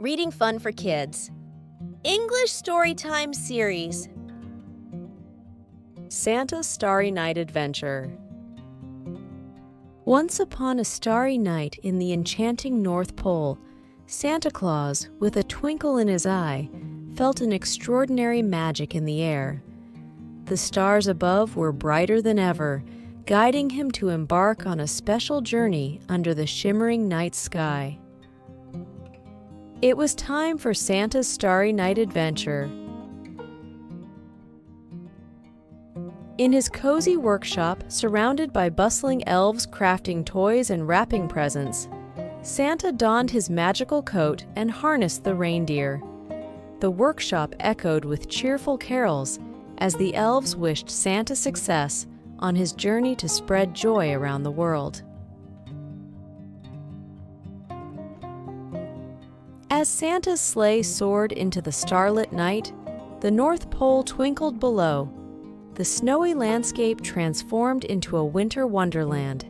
Reading Fun for Kids. English Storytime Series. Santa's Starry Night Adventure. Once upon a starry night in the enchanting North Pole, Santa Claus, with a twinkle in his eye, felt an extraordinary magic in the air. The stars above were brighter than ever, guiding him to embark on a special journey under the shimmering night sky. It was time for Santa's Starry Night Adventure. In his cozy workshop, surrounded by bustling elves crafting toys and wrapping presents, Santa donned his magical coat and harnessed the reindeer. The workshop echoed with cheerful carols as the elves wished Santa success on his journey to spread joy around the world. As Santa's sleigh soared into the starlit night, the North Pole twinkled below. The snowy landscape transformed into a winter wonderland,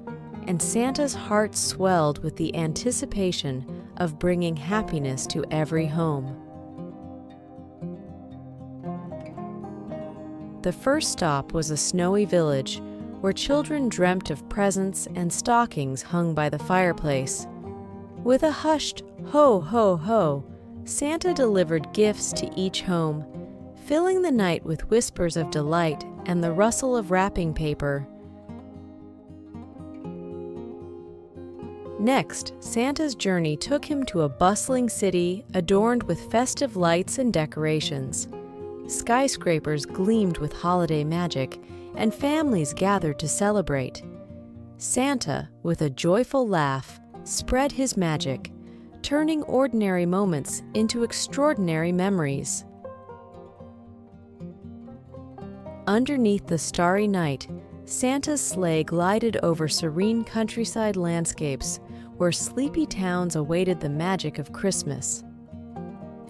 and Santa's heart swelled with the anticipation of bringing happiness to every home. The first stop was a snowy village, where children dreamt of presents and stockings hung by the fireplace. With a hushed "ho, ho, ho," Santa delivered gifts to each home, filling the night with whispers of delight and the rustle of wrapping paper. Next, Santa's journey took him to a bustling city adorned with festive lights and decorations. Skyscrapers gleamed with holiday magic, and families gathered to celebrate. Santa, with a joyful laugh, spread his magic, turning ordinary moments into extraordinary memories. Underneath the starry night, Santa's sleigh glided over serene countryside landscapes where sleepy towns awaited the magic of Christmas.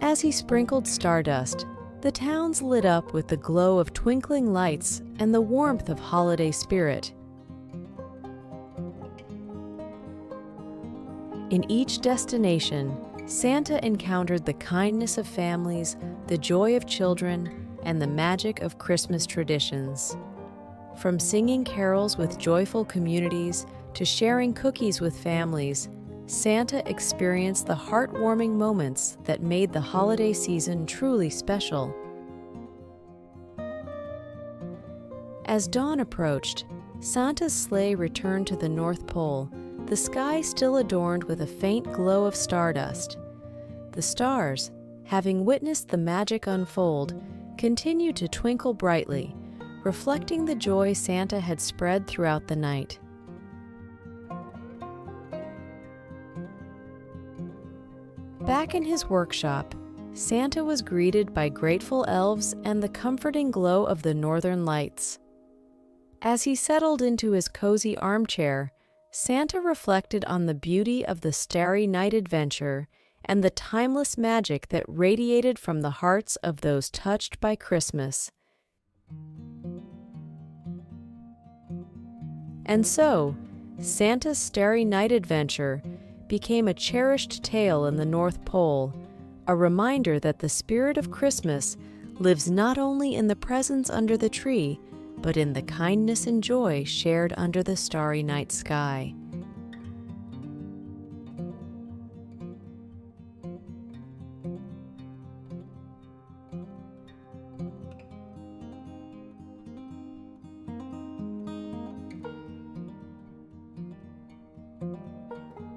As he sprinkled stardust, the towns lit up with the glow of twinkling lights and the warmth of holiday spirit. In each destination, Santa encountered the kindness of families, the joy of children, and the magic of Christmas traditions. From singing carols with joyful communities to sharing cookies with families, Santa experienced the heartwarming moments that made the holiday season truly special. As dawn approached, Santa's sleigh returned to the North Pole, the sky still adorned with a faint glow of stardust. The stars, having witnessed the magic unfold, continued to twinkle brightly, reflecting the joy Santa had spread throughout the night. Back in his workshop, Santa was greeted by grateful elves and the comforting glow of the northern lights. As he settled into his cozy armchair, Santa reflected on the beauty of the Starry Night Adventure and the timeless magic that radiated from the hearts of those touched by Christmas. And so, Santa's Starry Night Adventure became a cherished tale in the North Pole, a reminder that the spirit of Christmas lives not only in the presents under the tree, but in the kindness and joy shared under the starry night sky.